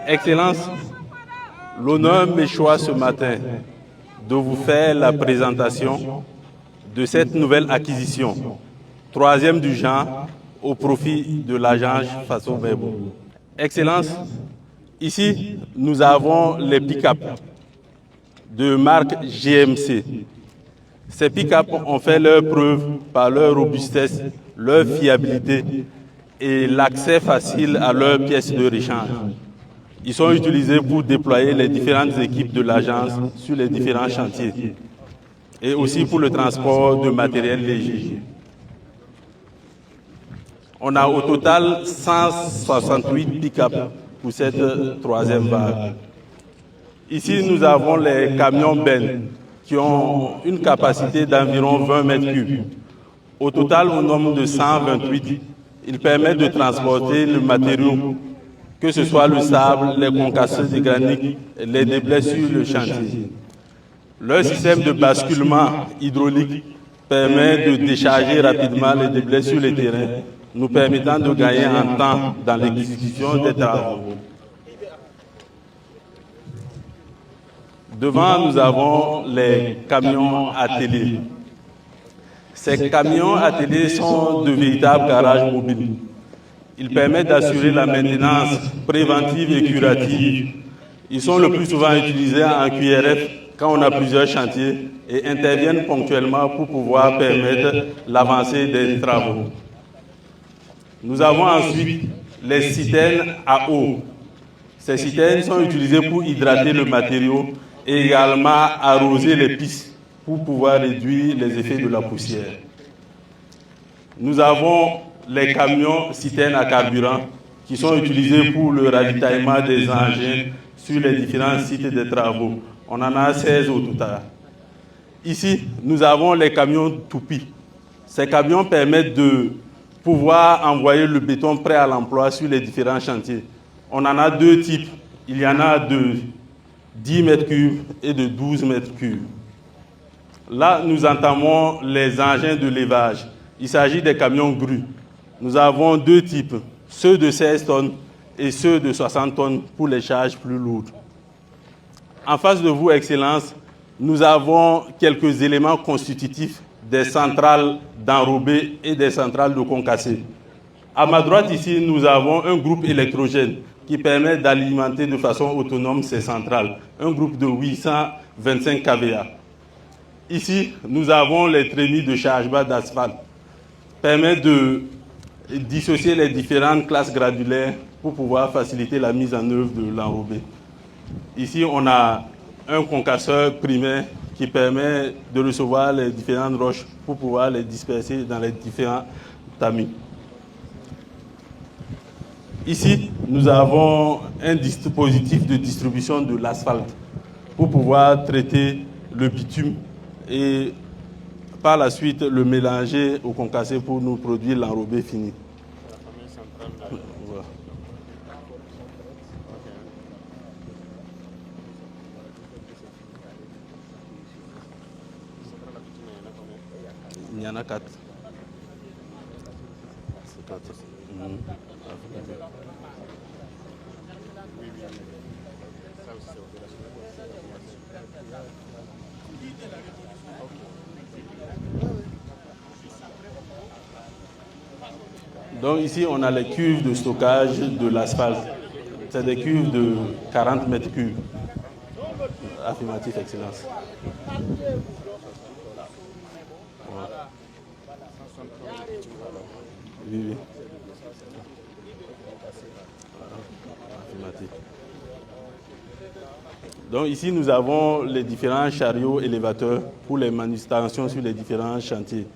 Excellences, l'honneur m'échoit ce matin de vous faire la présentation de cette nouvelle acquisition, troisième du genre, au profit de l'agence Faso Bebo. Excellences, ici, nous avons les pick-up de marque GMC. Ces pick-up ont fait leur preuve par leur robustesse, leur fiabilité et l'accès facile à leurs pièces de rechange. Ils sont utilisés pour déployer les différentes équipes de l'agence sur les différents chantiers et aussi pour le transport de matériel léger. On a au total 168 pick-up pour cette troisième vague. Ici, nous avons les camions Ben qui ont une capacité d'environ 20 mètres cubes. Au total, au nombre de 128, ils permettent de transporter le matériau, que ce soit le sable, les concasseurs de granit, les déblais sur le chantier. Leur système de basculement hydraulique permet de décharger rapidement les déblais sur le terrain, nous permettant de gagner en temps dans l'exécution des travaux. Devant, nous avons les camions attelés. Ces camions attelés sont de véritables garages mobiles. Ils permettent d'assurer la maintenance préventive et curative. Ils sont le plus souvent utilisés en QRF quand on a plusieurs chantiers et interviennent ponctuellement pour pouvoir permettre l'avancée des travaux. Nous avons ensuite les citernes à eau. Ces citernes sont utilisées pour hydrater le matériau et également arroser les pistes pour pouvoir réduire les effets de la poussière. Nous avons les camions citernes à carburant qui sont utilisés pour le ravitaillement des engins sur les différents sites de travaux. On en a 16 au total. Ici, nous avons les camions toupies. Ces camions permettent de pouvoir envoyer le béton prêt à l'emploi sur les différents chantiers. On en a deux types. Il y en a de 10 mètres cubes et de 12 mètres cubes. Là, nous entamons les engins de levage. Il s'agit des camions grues. Nous avons deux types, ceux de 16 tonnes et ceux de 60 tonnes pour les charges plus lourdes. En face de vous, Excellences, nous avons quelques éléments constitutifs des centrales d'enrobés et des centrales de concassés. À ma droite, ici, nous avons un groupe électrogène qui permet d'alimenter de façon autonome ces centrales, un groupe de 825 kVA. Ici, nous avons les trémies de chargement d'asphalte, permettent de dissocier les différentes classes granulaires pour pouvoir faciliter la mise en œuvre de l'enrobé. Ici, on a un concasseur primaire qui permet de recevoir les différentes roches pour pouvoir les disperser dans les différents tamis. Ici, nous avons un dispositif de distribution de l'asphalte pour pouvoir traiter le bitume et par la suite le mélanger au concassé pour nous produire l'enrobé fini. Voilà. Il y en a 4. C'est 4. Donc ici, on a les cuves de stockage de l'asphalte. C'est des cuves de 40 mètres cubes. Affirmatif, Excellence. Voilà. Oui, oui. Affirmatif. Donc ici, nous avons les différents chariots élévateurs pour les manutentions sur les différents chantiers.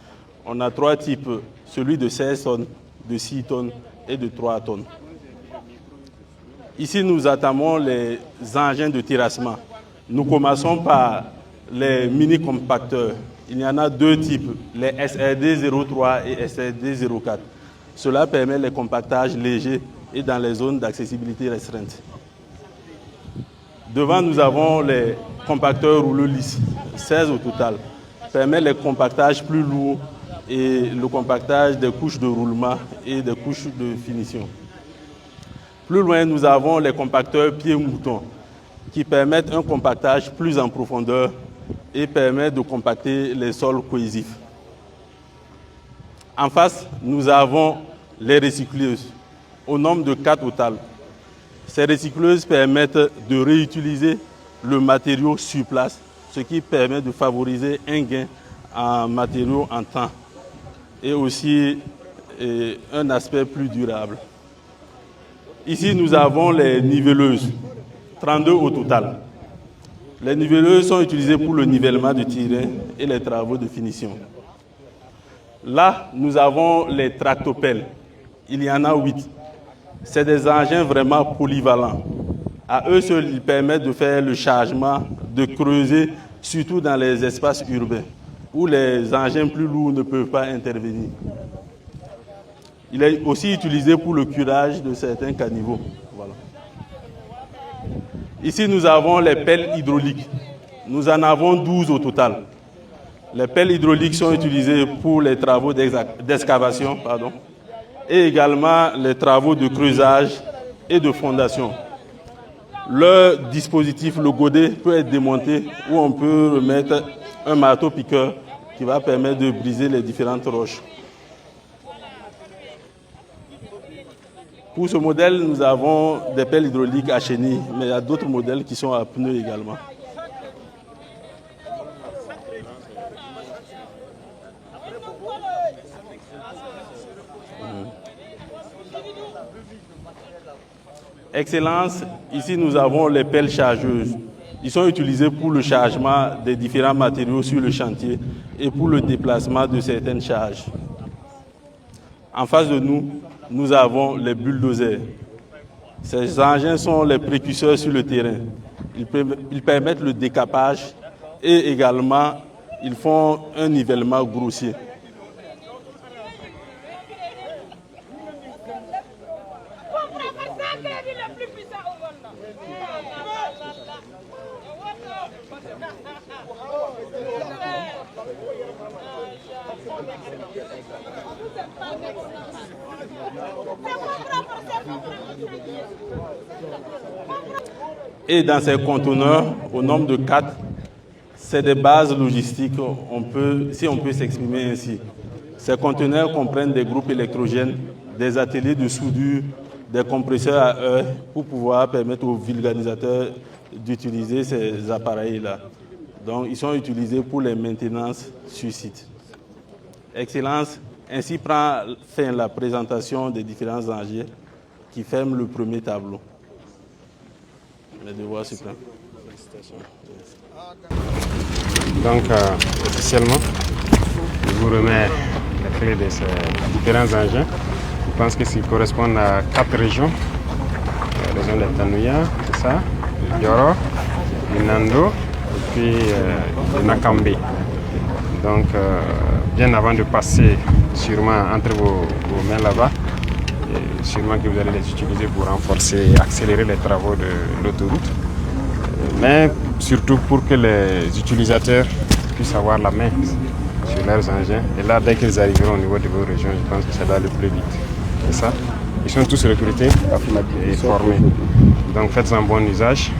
On a trois types, celui de 16 tonnes, de 6 tonnes et de 3 tonnes. Ici, nous entamons les engins de terrassement. Nous commençons par les mini-compacteurs. Il y en a deux types, les SRD 03 et SRD 04. Cela permet les compactages légers et dans les zones d'accessibilité restreinte. Devant, nous avons les compacteurs rouleux lisses, 16 au total, permet les compactages plus lourds et le compactage des couches de roulement et des couches de finition. Plus loin, nous avons les compacteurs pieds-moutons qui permettent un compactage plus en profondeur et permettent de compacter les sols cohésifs. En face, nous avons les recycleuses, au nombre de 4 au total. Ces recycleuses permettent de réutiliser le matériau sur place, ce qui permet de favoriser un gain en matériaux en temps et aussi un aspect plus durable. Ici, nous avons les niveleuses, 32 au total. Les niveleuses sont utilisées pour le nivellement du terrain et les travaux de finition. Là, nous avons les tractopelles. Il y en a 8. C'est des engins vraiment polyvalents. À eux seuls, ils permettent de faire le chargement, de creuser, surtout dans les espaces urbains, où les engins plus lourds ne peuvent pas intervenir. Il est aussi utilisé pour le curage de certains caniveaux. Voilà. Ici, nous avons les pelles hydrauliques. Nous en avons 12 au total. Les pelles hydrauliques sont utilisées pour les travaux d'excavation, et également les travaux de creusage et de fondation. Le dispositif, le godet, peut être démonté où on peut remettre un marteau-piqueur qui va permettre de briser les différentes roches. Pour ce modèle, nous avons des pelles hydrauliques à chenilles, mais il y a d'autres modèles qui sont à pneus également. Excellence, ici nous avons les pelles chargeuses. Ils sont utilisés pour le chargement des différents matériaux sur le chantier et pour le déplacement de certaines charges. En face de nous, nous avons les bulldozers. Ces engins sont les précurseurs sur le terrain. Ils permettent le décapage et également ils font un nivellement grossier. Et dans ces conteneurs, au nombre de 4, c'est des bases logistiques, si on peut s'exprimer ainsi. Ces conteneurs comprennent des groupes électrogènes, des ateliers de soudure, des compresseurs à heure pour pouvoir permettre aux vulgarisateurs d'utiliser ces appareils-là. Donc, ils sont utilisés pour les maintenances sur site. Excellence, ainsi prend fin la présentation des différents enjeux qui ferment le premier tableau. Les devoirs suprêmes. Donc, officiellement, je vous remets les clés de ces différents engins. Je pense que s'ils correspondent à 4 régions. La région de Tanouya, c'est ça, le Yoro, le Nando et puis le Nakambe. Donc, bien avant de passer sûrement entre vos mains là-bas, sûrement que vous allez les utiliser pour renforcer et accélérer les travaux de l'autoroute. Mais surtout pour que les utilisateurs puissent avoir la main sur leurs engins. Et là, dès qu'ils arriveront au niveau de vos régions, je pense que ça va aller plus vite. C'est ça? Ils sont tous recrutés et formés. Donc faites-en bon usage.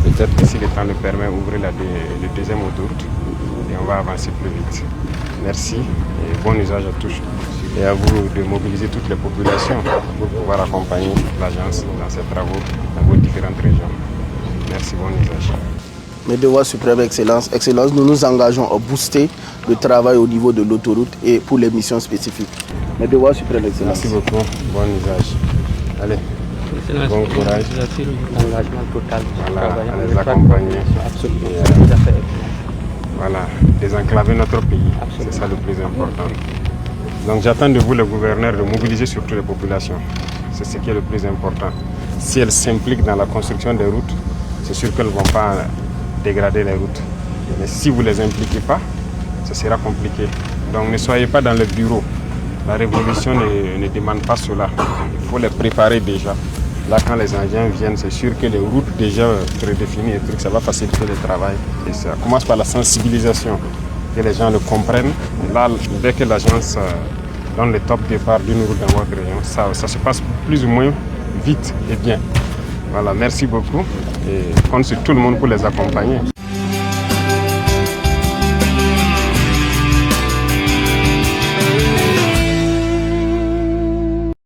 Peut-être que si le temps le permet, ouvrez le deuxième autoroute et on va avancer plus vite. Merci et bon usage à tous. Et à vous de mobiliser toutes les populations pour pouvoir accompagner l'agence dans ses travaux dans vos différentes régions. Merci, bon usage. Mes devoirs suprêmes, Excellence. Excellence, nous nous engageons à booster le travail au niveau de l'autoroute et pour les missions spécifiques. Mes devoirs suprêmes, Excellence. Merci beaucoup, bon usage. Allez, bon courage. L'engagement total. Voilà, à les accompagner. Voilà, désenclaver notre pays, c'est ça le plus important. Donc j'attends de vous, le gouverneur, de mobiliser surtout les populations. C'est ce qui est le plus important. Si elles s'impliquent dans la construction des routes, c'est sûr qu'elles ne vont pas dégrader les routes. Mais si vous ne les impliquez pas, ce sera compliqué. Donc ne soyez pas dans le bureau. La révolution ne demande pas cela. Il faut les préparer déjà. Là, quand les engins viennent, c'est sûr que les routes déjà prédéfinies, ça va faciliter le travail. Et ça commence par la sensibilisation, que les gens le comprennent. Et là, dès que l'agence donne le top départ d'une route dans votre région, ça se passe plus ou moins vite et bien. Voilà, merci beaucoup et compte sur tout le monde pour les accompagner.